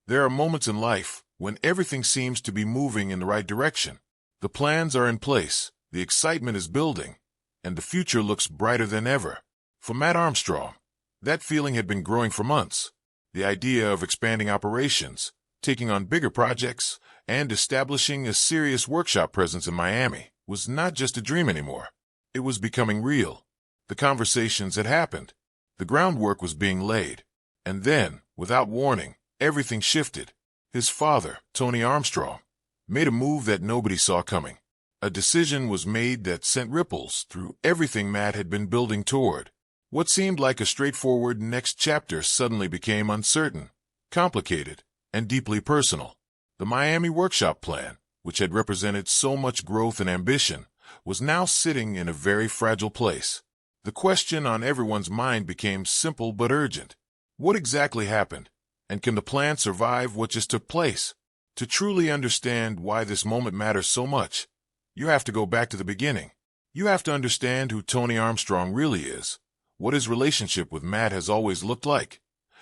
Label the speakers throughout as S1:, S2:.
S1: There are moments in life when everything seems to be moving in the right direction. The plans are in place, the excitement is building, and the future looks brighter than ever. For Mat Armstrong, that feeling had been growing for months. The idea of expanding operations, taking on bigger projects, and establishing a serious workshop presence in Miami was not just a dream anymore. It was becoming real. The conversations had happened. The groundwork was being laid. And then, without warning, everything shifted. His father, Tony Armstrong, made a move that nobody saw coming. A decision was made that sent ripples through everything Mat had been building toward. What seemed like a straightforward next chapter suddenly became uncertain, complicated, and deeply personal. The Miami workshop plan, which had represented so much growth and ambition, was now sitting in a very fragile place. The question on everyone's mind became simple but urgent. What exactly happened? And can the plan survive what just took place? To truly understand why this moment matters so much, you have to go back to the beginning. You have to understand who Tony Armstrong really is, what his relationship with Mat has always looked like,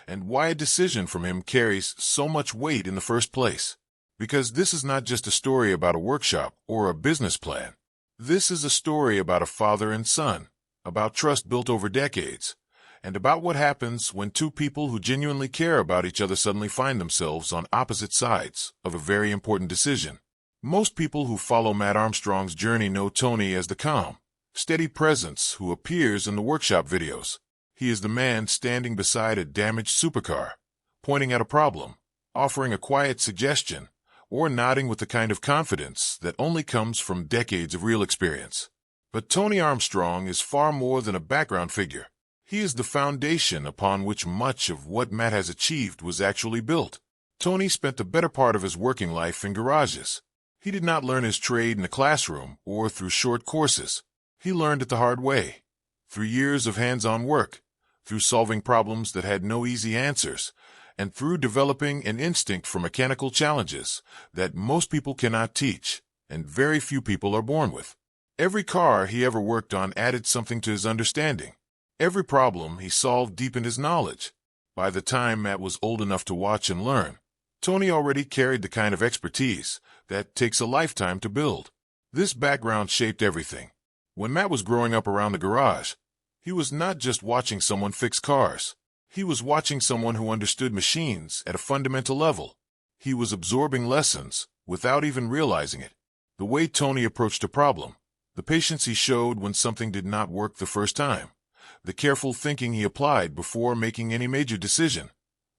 S1: and why a decision from him carries so much weight in the first place. Because this is not just a story about a workshop or a business plan. This is a story about a father and son, about trust built over decades, and about what happens when two people who genuinely care about each other suddenly find themselves on opposite sides of a very important decision. Most people who follow Mat Armstrong's journey know Tony as the calm, steady presence who appears in the workshop videos. He is the man standing beside a damaged supercar, pointing at a problem, offering a quiet suggestion, or nodding with the kind of confidence that only comes from decades of real experience. But Tony Armstrong is far more than a background figure. He is the foundation upon which much of what Mat has achieved was actually built. Tony spent the better part of his working life in garages. He did not learn his trade in a classroom or through short courses. He learned it the hard way, through years of hands-on work, through solving problems that had no easy answers, and through developing an instinct for mechanical challenges that most people cannot teach, and very few people are born with. Every car he ever worked on added something to his understanding. Every problem he solved deepened his knowledge. By the time Mat was old enough to watch and learn, Tony already carried the kind of expertise that takes a lifetime to build. This background shaped everything. When Mat was growing up around the garage, he was not just watching someone fix cars. He was watching someone who understood machines at a fundamental level. He was absorbing lessons without even realizing it. The way Tony approached a problem, the patience he showed when something did not work the first time, the careful thinking he applied before making any major decision,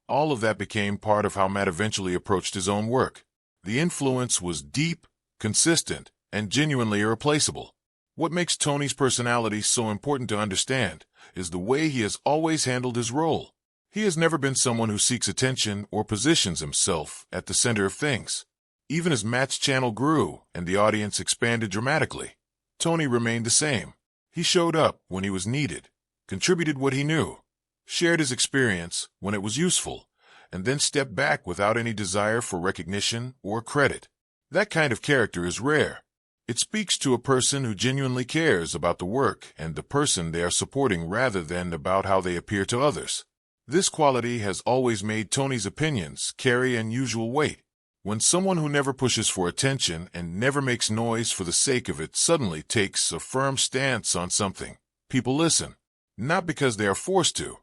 S1: all of that became part of how Mat eventually approached his own work. The influence was deep, consistent, and genuinely irreplaceable. What makes Tony's personality so important to understand is the way he has always handled his role. He has never been someone who seeks attention or positions himself at the center of things. Even as Mat's channel grew and the audience expanded dramatically, Tony remained the same. He showed up when he was needed, contributed what he knew, shared his experience when it was useful, and then stepped back without any desire for recognition or credit. That kind of character is rare. It speaks to a person who genuinely cares about the work and the person they are supporting rather than about how they appear to others. This quality has always made Tony's opinions carry unusual weight. When someone who never pushes for attention and never makes noise for the sake of it suddenly takes a firm stance on something, people listen. Not because they are forced to,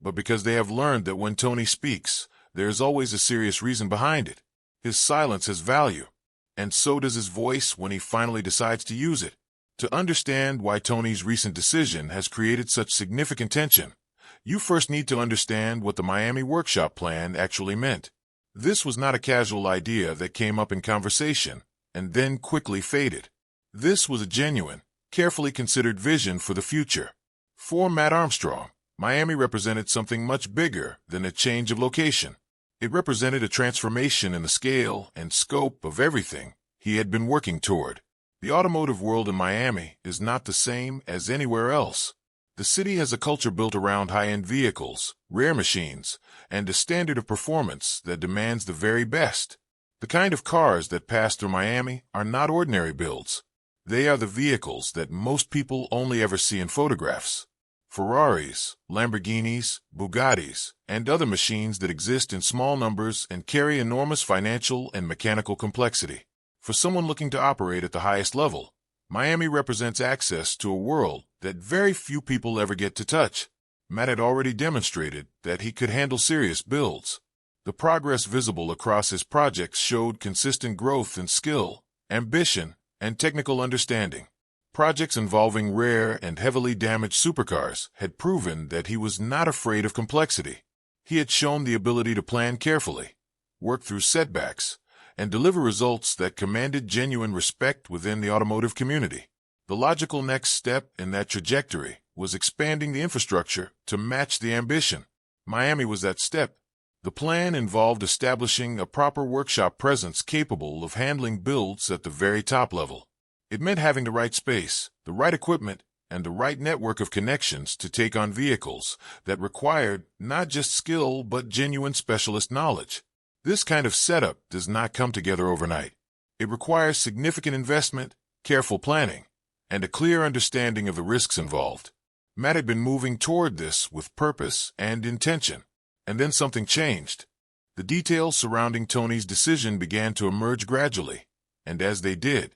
S1: but because they have learned that when Tony speaks, there is always a serious reason behind it. His silence has value, and so does his voice when he finally decides to use it. To understand why Tony's recent decision has created such significant tension, you first need to understand what the Miami workshop plan actually meant. This was not a casual idea that came up in conversation and then quickly faded. This was a genuine, carefully considered vision for the future. For Mat Armstrong, Miami represented something much bigger than a change of location. It represented a transformation in the scale and scope of everything he had been working toward. The automotive world in Miami is not the same as anywhere else. The city has a culture built around high-end vehicles, rare machines, and a standard of performance that demands the very best. The kind of cars that pass through Miami are not ordinary builds. They are the vehicles that most people only ever see in photographs. Ferraris, Lamborghinis, Bugattis, and other machines that exist in small numbers and carry enormous financial and mechanical complexity. For someone looking to operate at the highest level, Miami represents access to a world that very few people ever get to touch. Mat had already demonstrated that he could handle serious builds. The progress visible across his projects showed consistent growth in skill, ambition, and technical understanding. Projects involving rare and heavily damaged supercars had proven that he was not afraid of complexity. He had shown the ability to plan carefully, work through setbacks, and deliver results that commanded genuine respect within the automotive community. The logical next step in that trajectory was expanding the infrastructure to match the ambition. Miami was that step. The plan involved establishing a proper workshop presence capable of handling builds at the very top level. It meant having the right space, the right equipment, and the right network of connections to take on vehicles that required not just skill but genuine specialist knowledge. This kind of setup does not come together overnight. It requires significant investment, careful planning, and a clear understanding of the risks involved. Mat had been moving toward this with purpose and intention, and then something changed. The details surrounding Tony's decision began to emerge gradually, and as they did,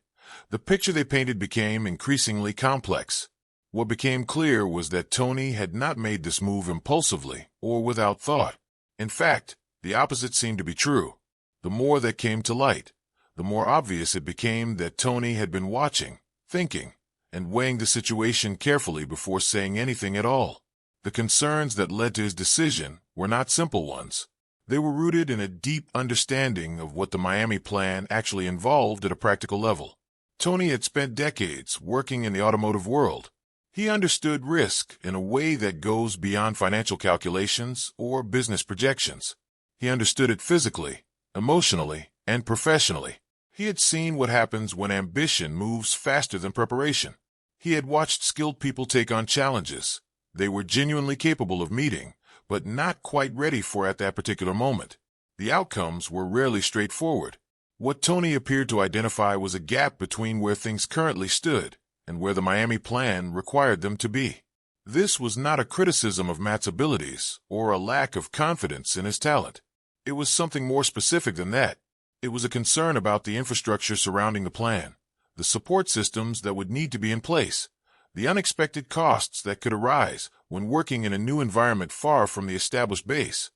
S1: the picture they painted became increasingly complex. What became clear was that Tony had not made this move impulsively or without thought. In fact, the opposite seemed to be true. The more that came to light, the more obvious it became that Tony had been watching, thinking, and weighing the situation carefully before saying anything at all. The concerns that led to his decision were not simple ones. They were rooted in a deep understanding of what the Miami plan actually involved at a practical level. Tony had spent decades working in the automotive world. He understood risk in a way that goes beyond financial calculations or business projections. He understood it physically, emotionally, and professionally. He had seen what happens when ambition moves faster than preparation. He had watched skilled people take on challenges they were genuinely capable of meeting, but not quite ready for at that particular moment. The outcomes were rarely straightforward. What Tony appeared to identify was a gap between where things currently stood and where the Miami plan required them to be. This was not a criticism of Mat's abilities or a lack of confidence in his talent. It was something more specific than that. It was a concern about the infrastructure surrounding the plan, the support systems that would need to be in place, the unexpected costs that could arise when working in a new environment far from the established base,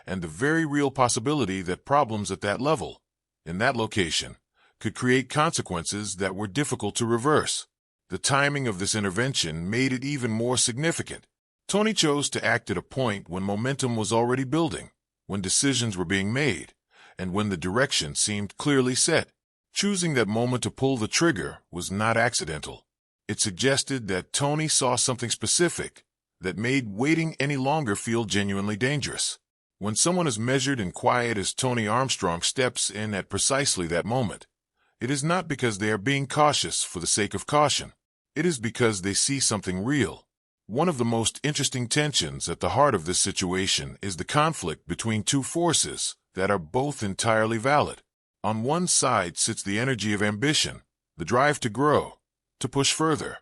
S1: and the very real possibility that problems at that level, in that location, could create consequences that were difficult to reverse. The timing of this intervention made it even more significant. Tony chose to act at a point when momentum was already building, when decisions were being made, and when the direction seemed clearly set. Choosing that moment to pull the trigger was not accidental. It suggested that Tony saw something specific that made waiting any longer feel genuinely dangerous. When someone as measured and quiet as Tony Armstrong steps in at precisely that moment, it is not because they are being cautious for the sake of caution. It is because they see something real. One of the most interesting tensions at the heart of this situation is the conflict between two forces that are both entirely valid. On one side sits the energy of ambition, the drive to grow, to push further,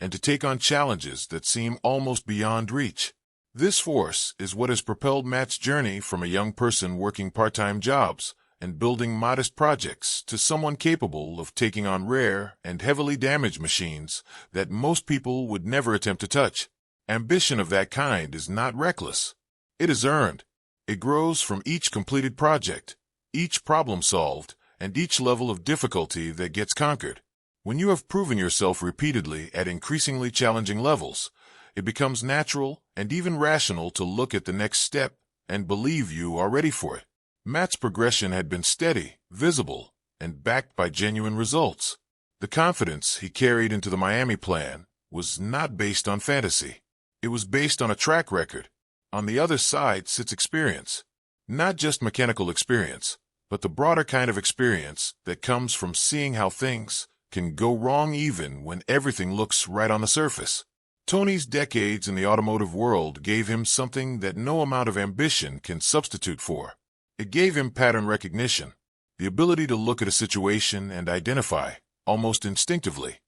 S1: and to take on challenges that seem almost beyond reach. This force is what has propelled Mat's journey from a young person working part-time jobs and building modest projects to someone capable of taking on rare and heavily damaged machines that most people would never attempt to touch. Ambition of that kind is not reckless. It is earned. It grows from each completed project, each problem solved, and each level of difficulty that gets conquered. When you have proven yourself repeatedly at increasingly challenging levels, it becomes natural and even rational to look at the next step and believe you are ready for it. Mat's progression had been steady, visible, and backed by genuine results. The confidence he carried into the Miami plan was not based on fantasy. It was based on a track record. On the other side sits experience. Not just mechanical experience, but the broader kind of experience that comes from seeing how things can go wrong even when everything looks right on the surface. Tony's decades in the automotive world gave him something that no amount of ambition can substitute for. It gave him pattern recognition, the ability to look at a situation and identify, almost instinctively,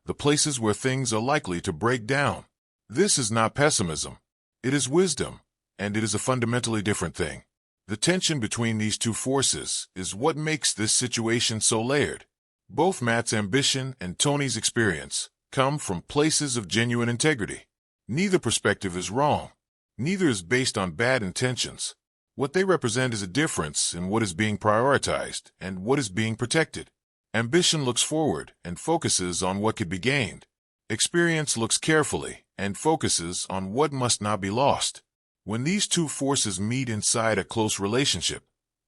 S1: the places where things are likely to break down. This is not pessimism. It is wisdom, and it is a fundamentally different thing. The tension between these two forces is what makes this situation so layered. Both Mat's ambition and Tony's experience come from places of genuine integrity. Neither perspective is wrong. Neither is based on bad intentions. What they represent is a difference in what is being prioritized and what is being protected. Ambition looks forward and focuses on what could be gained. Experience looks carefully and focuses on what must not be lost. When these two forces meet inside a close relationship,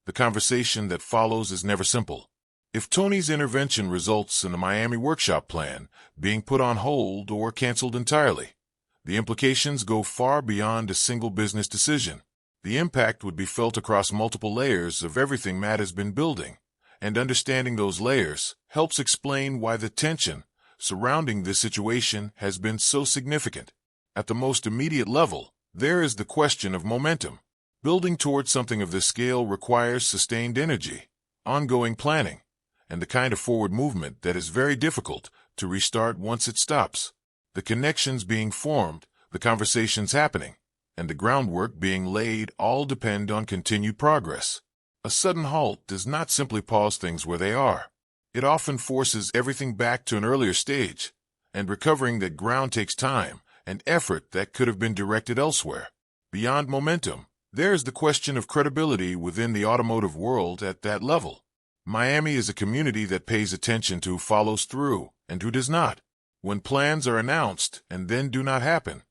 S1: the conversation that follows is never simple. If Tony's intervention results in the Miami workshop plan being put on hold or canceled entirely, the implications go far beyond a single business decision. The impact would be felt across multiple layers of everything Mat has been building, and understanding those layers helps explain why the tension surrounding this situation has been so significant. At the most immediate level, there is the question of momentum. Building towards something of this scale requires sustained energy, ongoing planning, and the kind of forward movement that is very difficult to restart once it stops. The connections being formed, the conversations happening, and the groundwork being laid all depend on continued progress. A sudden halt does not simply pause things where they are. It often forces everything back to an earlier stage, and recovering that ground takes time and effort that could have been directed elsewhere. Beyond momentum, there is the question of credibility within the automotive world at that level. Miami is a community that pays attention to who follows through and who does not. When plans are announced and then do not happen,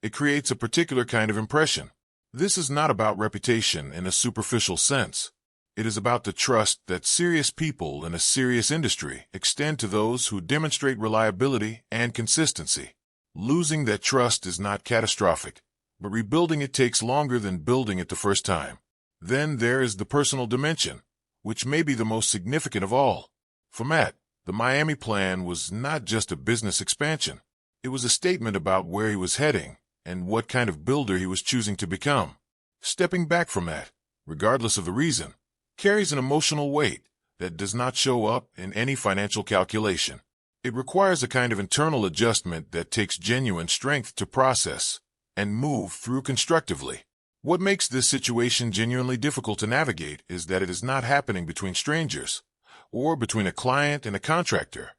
S1: it creates a particular kind of impression. This is not about reputation in a superficial sense. It is about the trust that serious people in a serious industry extend to those who demonstrate reliability and consistency. Losing that trust is not catastrophic, but rebuilding it takes longer than building it the first time. Then there is the personal dimension, which may be the most significant of all. For Mat, the Miami plan was not just a business expansion. It was a statement about where he was heading and what kind of builder he was choosing to become. Stepping back from that, regardless of the reason, carries an emotional weight that does not show up in any financial calculation. It requires a kind of internal adjustment that takes genuine strength to process and move through constructively. What makes this situation genuinely difficult to navigate is that it is not happening between strangers, or between a client and a contractor,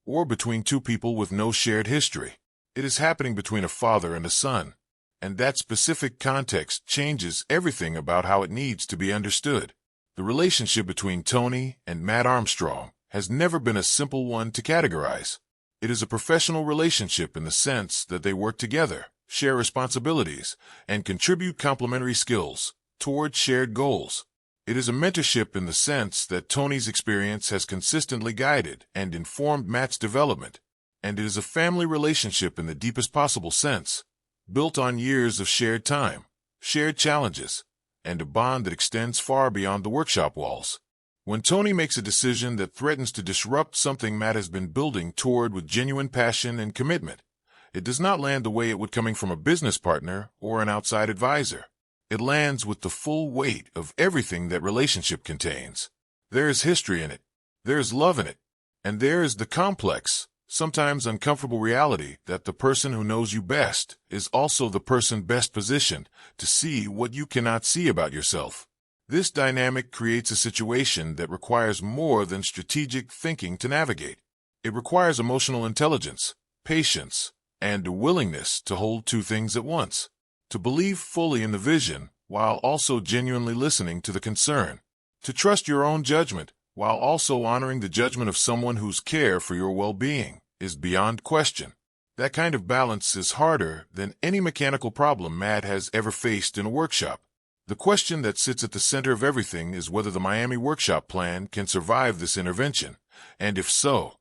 S1: or between two people with no shared history. It is happening between a father and a son, and that specific context changes everything about how it needs to be understood. The relationship between Tony and Mat Armstrong has never been a simple one to categorize. It is a professional relationship in the sense that they work together, share responsibilities, and contribute complementary skills toward shared goals. It is a mentorship in the sense that Tony's experience has consistently guided and informed Mat's development, and it is a family relationship in the deepest possible sense, built on years of shared time, shared challenges, and a bond that extends far beyond the workshop walls. When Tony makes a decision that threatens to disrupt something Mat has been building toward with genuine passion and commitment, it does not land the way it would coming from a business partner or an outside advisor. It lands with the full weight of everything that relationship contains. There is history in it, there is love in it, and there is the complex, sometimes uncomfortable reality that the person who knows you best is also the person best positioned to see what you cannot see about yourself. This dynamic creates a situation that requires more than strategic thinking to navigate. It requires emotional intelligence, patience, and a willingness to hold two things at once, to believe fully in the vision while also genuinely listening to the concern, to trust your own judgment while also honoring the judgment of someone whose care for your well-being is beyond question. That kind of balance is harder than any mechanical problem Mat has ever faced in a workshop. The question that sits at the center of everything is whether the Miami workshop plan can survive this intervention, and if so,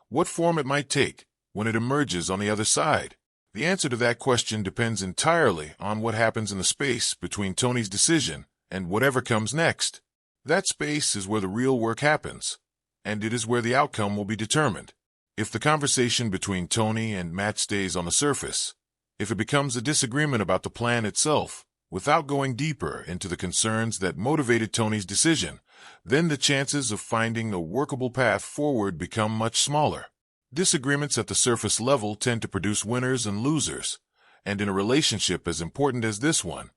S1: what form it might take when it emerges on the other side. The answer to that question depends entirely on what happens in the space between Tony's decision and whatever comes next. That space is where the real work happens, and it is where the outcome will be determined. If the conversation between Tony and Mat stays on the surface, if it becomes a disagreement about the plan itself, without going deeper into the concerns that motivated Tony's decision, then the chances of finding a workable path forward become much smaller. Disagreements at the surface level tend to produce winners and losers, And in a relationship as important as this one,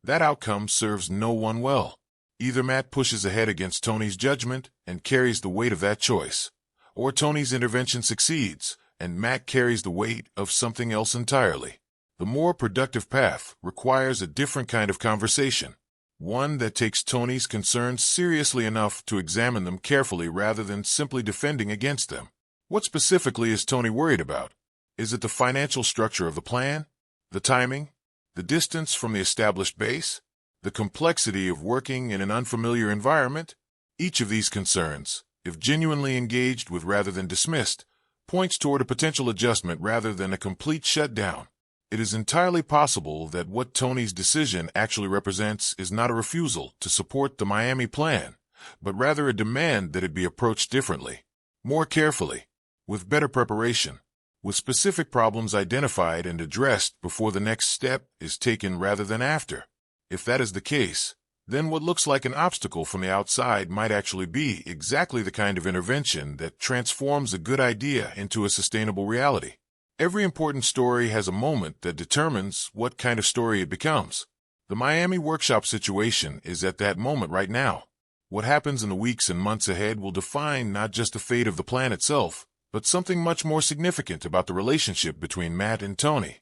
S1: that outcome serves no one well. Either Mat pushes ahead against Tony's judgment and carries the weight of that choice, or Tony's intervention succeeds and Mat carries the weight of something else entirely. The more productive path requires a different kind of conversation, one that takes Tony's concerns seriously enough to examine them carefully rather than simply defending against them. What specifically is Tony worried about? Is it the financial structure of the plan? The timing? The distance from the established base? The complexity of working in an unfamiliar environment? Each of these concerns, if genuinely engaged with rather than dismissed, points toward a potential adjustment rather than a complete shutdown. It is entirely possible that what Tony's decision actually represents is not a refusal to support the Miami plan, but rather a demand that it be approached differently, more carefully, with better preparation, with specific problems identified and addressed before the next step is taken rather than after. If that is the case, then what looks like an obstacle from the outside might actually be exactly the kind of intervention that transforms a good idea into a sustainable reality. Every important story has a moment that determines what kind of story it becomes. The Miami workshop situation is at that moment right now. What happens in the weeks and months ahead will define not just the fate of the plan itself, but something much more significant about the relationship between Mat and Tony,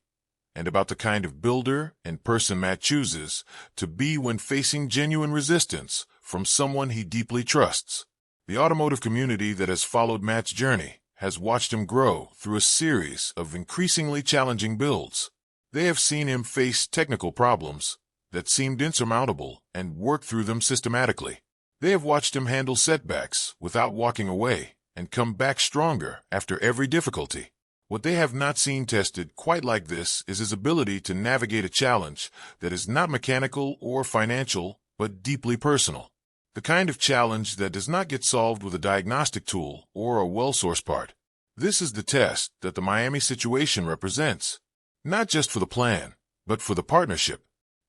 S1: and about the kind of builder and person Mat chooses to be when facing genuine resistance from someone he deeply trusts. The automotive community that has followed Mat's journey has watched him grow through a series of increasingly challenging builds. They have seen him face technical problems that seemed insurmountable and work through them systematically. They have watched him handle setbacks without walking away and come back stronger after every difficulty. What they have not seen tested quite like this is his ability to navigate a challenge that is not mechanical or financial, but deeply personal. The kind of challenge that does not get solved with a diagnostic tool or a well-sourced part. This is the test that the Miami situation represents, not just for the plan, but for the partnership.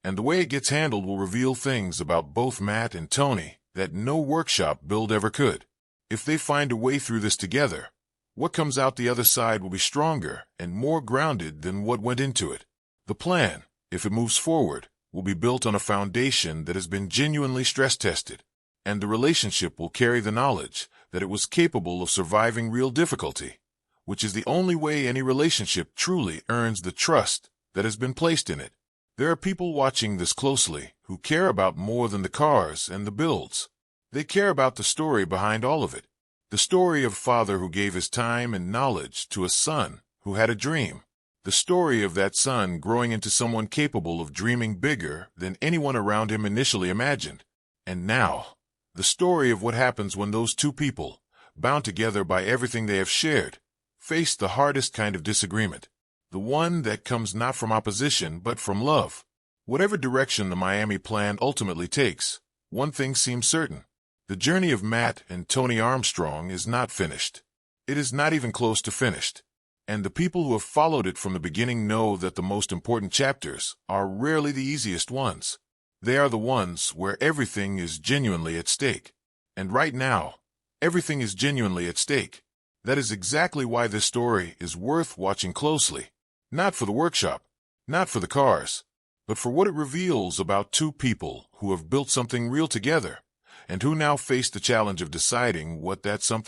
S1: And the way it gets handled will reveal things about both Mat and Tony that no workshop build ever could. If they find a way through this together, what comes out the other side will be stronger and more grounded than what went into it. The plan, if it moves forward, will be built on a foundation that has been genuinely stress-tested, and the relationship will carry the knowledge that it was capable of surviving real difficulty, which is the only way any relationship truly earns the trust that has been placed in it. There are people watching this closely who care about more than the cars and the builds. They care about the story behind all of it. The story of a father who gave his time and knowledge to a son who had a dream. The story of that son growing into someone capable of dreaming bigger than anyone around him initially imagined. And now, the story of what happens when those two people, bound together by everything they have shared, face the hardest kind of disagreement. The one that comes not from opposition but from love. Whatever direction the Miami plan ultimately takes, one thing seems certain. The journey of Mat and Tony Armstrong is not finished. It is not even close to finished. And the people who have followed it from the beginning know that the most important chapters are rarely the easiest ones. They are the ones where everything is genuinely at stake. And right now, everything is genuinely at stake. That is exactly why this story is worth watching closely. Not for the workshop, not for the cars, but for what it reveals about two people who have built something real together, and who now face the challenge of deciding what that something